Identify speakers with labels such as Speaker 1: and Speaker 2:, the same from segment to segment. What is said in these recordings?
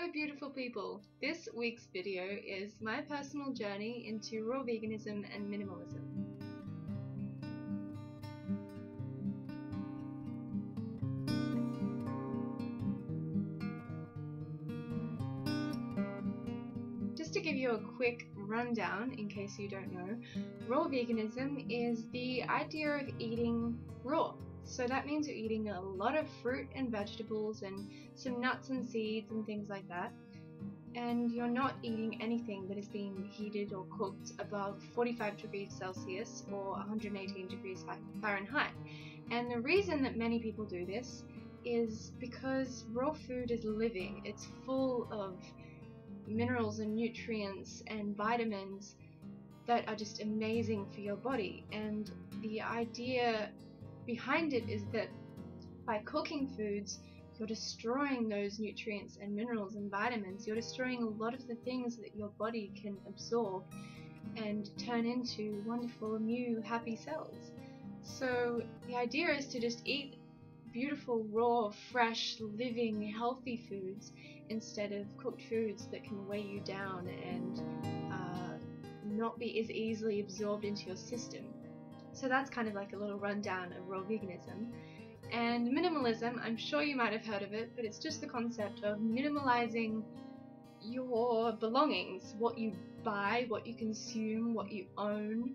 Speaker 1: Hello beautiful people! This week's video is my personal journey into raw veganism and minimalism. Just to give you a quick rundown, in case you don't know, raw veganism is the idea of eating raw. So that means you're eating a lot of fruit and vegetables and some nuts and seeds and things like that. And you're not eating anything that is being heated or cooked above 45 degrees Celsius or 118 degrees Fahrenheit. And the reason that many people do this is because raw food is living. It's full of minerals and nutrients and vitamins that are just amazing for your body. And the idea behind it is that by cooking foods, you're destroying those nutrients and minerals and vitamins. You're destroying a lot of the things that your body can absorb and turn into wonderful, new, happy cells. So the idea is to just eat beautiful, raw, fresh, living, healthy foods instead of cooked foods that can weigh you down and not be as easily absorbed into your system. So that's kind of like a little rundown of raw veganism. And minimalism, I'm sure you might have heard of it, but it's just the concept of minimalizing your belongings, what you buy, what you consume, what you own,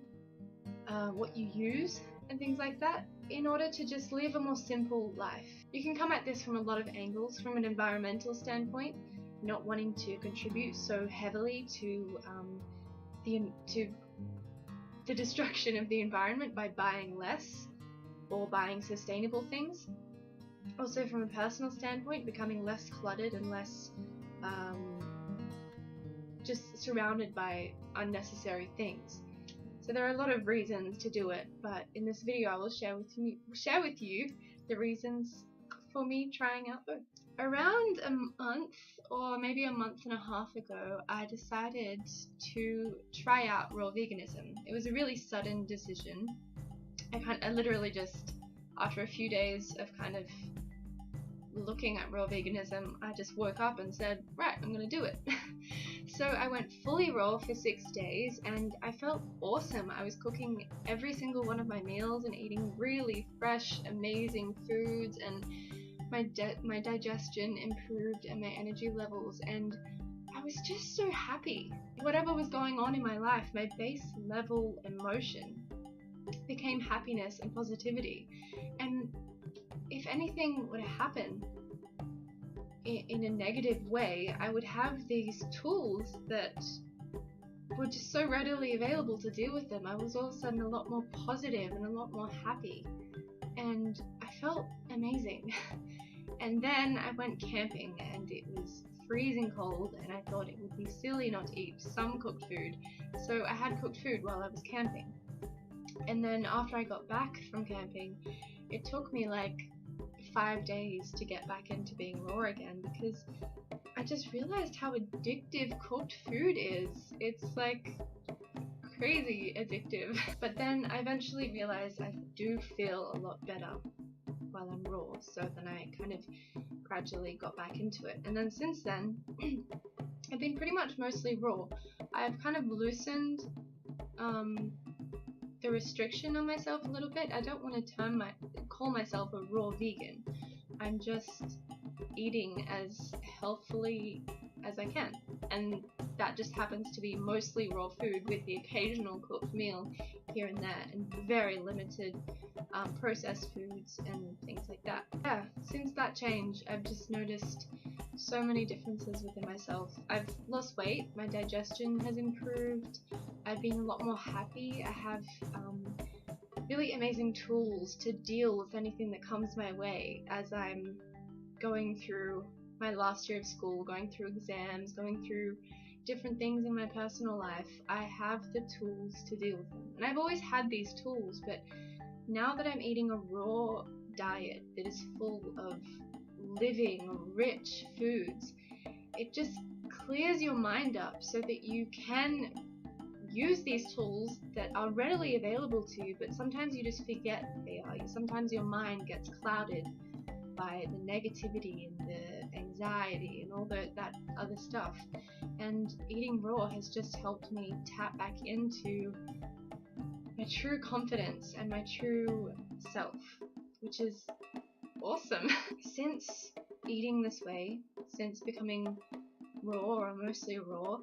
Speaker 1: what you use, and things like that, in order to just live a more simple life. You can come at this from a lot of angles, from an environmental standpoint, not wanting to contribute so heavily to the destruction of the environment by buying less or buying sustainable things. Also from a personal standpoint, becoming less cluttered and less just surrounded by unnecessary things. So there are a lot of reasons to do it, but in this video I will share with you the reasons for me trying out both. Around a month or maybe a month and a half ago, I decided to try out raw veganism. It was a really sudden decision. I literally just, after a few days of kind of looking at raw veganism, I just woke up and said, right, I'm gonna do it. So I went fully raw for 6 days and I felt awesome. I was cooking every single one of my meals and eating really fresh, amazing foods, and my digestion improved and my energy levels, and I was just so happy. Whatever was going on in my life, my base level emotion became happiness and positivity. And if anything would happen in a negative way, I would have these tools that were just so readily available to deal with them. I was all of a sudden a lot more positive and a lot more happy, and I felt amazing. And then I went camping and it was freezing cold, and I thought it would be silly not to eat some cooked food. So I had cooked food while I was camping. And then after I got back from camping, it took me like 5 days to get back into being raw again, because I just realized how addictive cooked food is. It's like crazy addictive. But then I eventually realized I do feel a lot better while I'm raw, so then I kind of gradually got back into it. And then since then, I've been pretty much mostly raw. I've kind of loosened the restriction on myself a little bit. I don't want to call myself a raw vegan. I'm just eating as healthily as I can, and that just happens to be mostly raw food with the occasional cooked meal here and there, and very limited processed foods and things like that. Yeah, since that change, I've just noticed so many differences within myself. I've lost weight, my digestion has improved, I've been a lot more happy, I have really amazing tools to deal with anything that comes my way as I'm going through my last year of school, going through exams, going through different things in my personal life. I have the tools to deal with them. And I've always had these tools, but now that I'm eating a raw diet that is full of living, rich foods, it just clears your mind up so that you can use these tools that are readily available to you, but sometimes you just forget they are. Sometimes your mind gets clouded by the negativity and the anxiety and all that other stuff. And eating raw has just helped me tap back into my true confidence and my true self, which is awesome. Since eating this way, since becoming raw or mostly raw,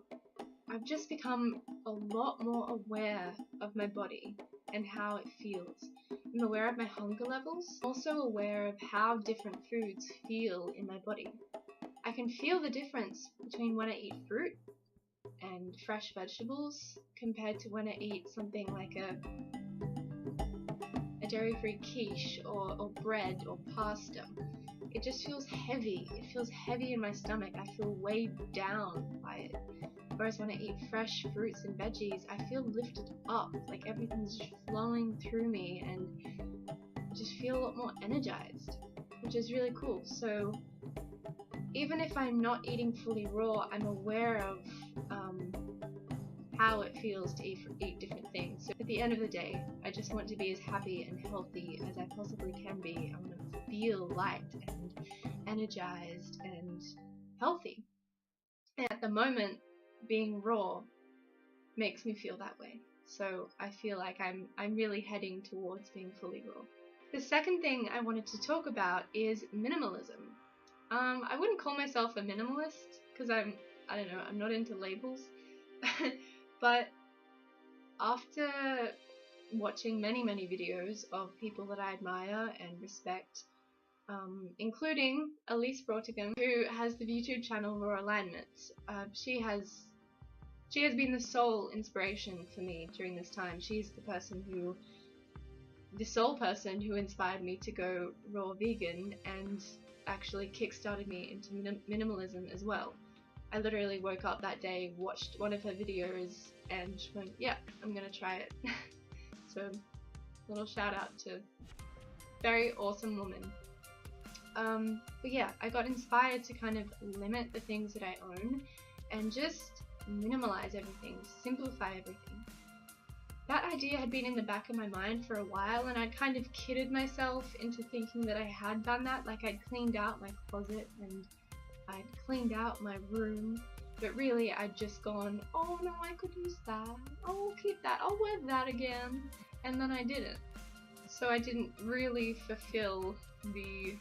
Speaker 1: I've just become a lot more aware of my body and how it feels. I'm aware of my hunger levels, also aware of how different foods feel in my body. I can feel the difference between when I eat fruit and fresh vegetables compared to when I eat something like a dairy-free quiche or bread or pasta. It just feels heavy. It feels heavy in my stomach. I feel weighed down by it. Whereas when I eat fresh fruits and veggies, I feel lifted up, like everything's just flowing through me, and just feel a lot more energized, which is really cool. So even if I'm not eating fully raw, I'm aware of how it feels to eat different things. So at the end of the day, I just want to be as happy and healthy as I possibly can be. I want to feel light and energized and healthy. And at the moment, being raw makes me feel that way. So I feel like I'm really heading towards being fully raw. The second thing I wanted to talk about is minimalism. I wouldn't call myself a minimalist because I don't know, I'm not into labels. But after watching many videos of people that I admire and respect, including Elise Broughtigam, who has the YouTube channel Raw Alignment, she has been the sole inspiration for me during this time. She's the sole person who inspired me to go raw vegan and actually kickstarted me into minimalism as well. I literally woke up that day, watched one of her videos, and went, yeah, I'm gonna try it. So, little shout out to very awesome woman. But yeah, I got inspired to kind of limit the things that I own and just minimalize everything, simplify everything. That idea had been in the back of my mind for a while, and I'd kind of kidded myself into thinking that I had done that, like I'd cleaned out my closet and I'd cleaned out my room, but really I'd just gone, oh no, I could use that, I'll keep that, I'll wear that again, and then I didn't. So I didn't really fulfill the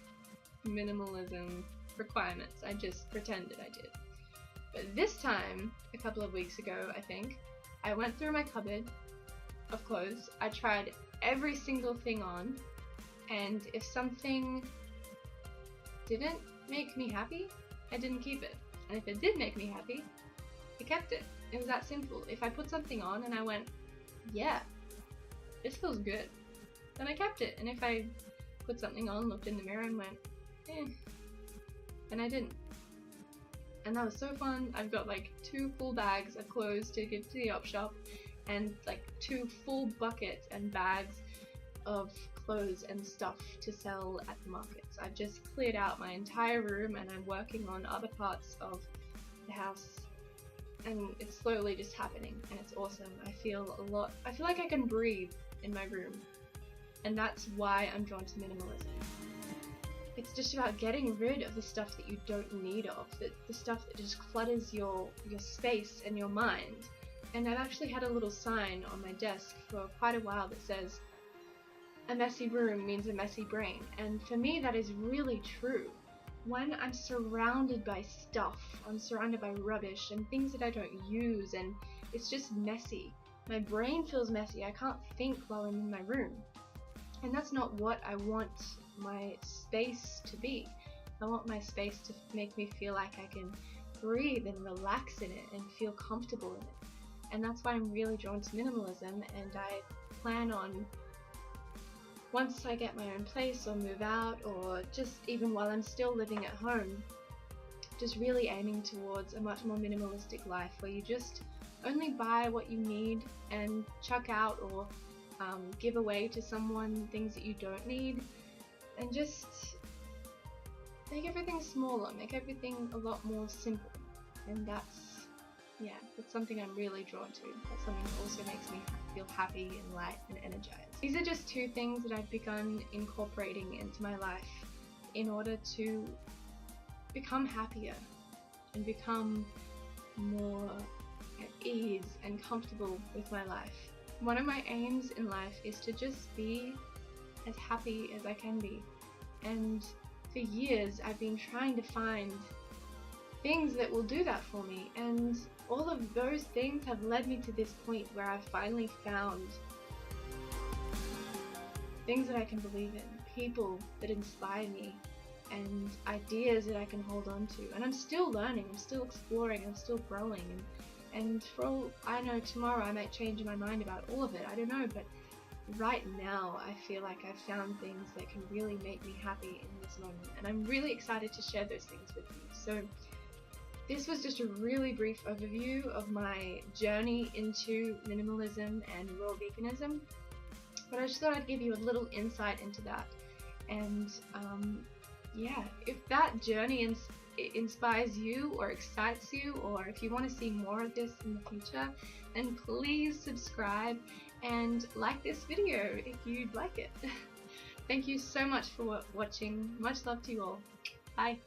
Speaker 1: minimalism requirements, I just pretended I did. But this time, a couple of weeks ago I think, I went through my cupboard of clothes, I tried every single thing on, and if something didn't make me happy, I didn't keep it. And if it did make me happy, I kept it. It was that simple. If I put something on and I went, yeah, this feels good, then I kept it. And if I put something on, looked in the mirror and went, then I didn't. And that was so fun. I've got like 2 full bags of clothes to give to the op shop and like 2 full buckets and bags of clothes and stuff to sell at the markets. I've just cleared out my entire room and I'm working on other parts of the house, and it's slowly just happening and it's awesome. I feel like I can breathe in my room, and that's why I'm drawn to minimalism. It's just about getting rid of the stuff that you don't need of, the stuff that just clutters your space and your mind. And I've actually had a little sign on my desk for quite a while that says, a messy room means a messy brain. And for me that is really true. When I'm surrounded by stuff, I'm surrounded by rubbish and things that I don't use, and it's just messy. My brain feels messy. I can't think while I'm in my room. And that's not what I want my space to be. I want my space to make me feel like I can breathe and relax in it and feel comfortable in it. And that's why I'm really drawn to minimalism, and I plan on, once I get my own place or move out, or just even while I'm still living at home, just really aiming towards a much more minimalistic life where you just only buy what you need and chuck out or give away to someone things that you don't need, and just make everything smaller, make everything a lot more simple. And that's something I'm really drawn to. That's something that also makes me feel happy and light and energized. These are just 2 things that I've begun incorporating into my life in order to become happier and become more at ease and comfortable with my life. One of my aims in life is to just be as happy as I can be. And for years I've been trying to find things that will do that for me, and all of those things have led me to this point where I've finally found things that I can believe in, people that inspire me, and ideas that I can hold on to. And I'm still learning, I'm still exploring, I'm still growing, and for all I know, tomorrow I might change my mind about all of it, I don't know, but right now I feel like I've found things that can really make me happy in this moment, and I'm really excited to share those things with you. So this was just a really brief overview of my journey into minimalism and raw veganism, but I just thought I'd give you a little insight into that. And yeah, if that journey inspires you or excites you, or if you want to see more of this in the future, then please subscribe and like this video if you'd like it. Thank you so much for watching. Much love to you all. Bye.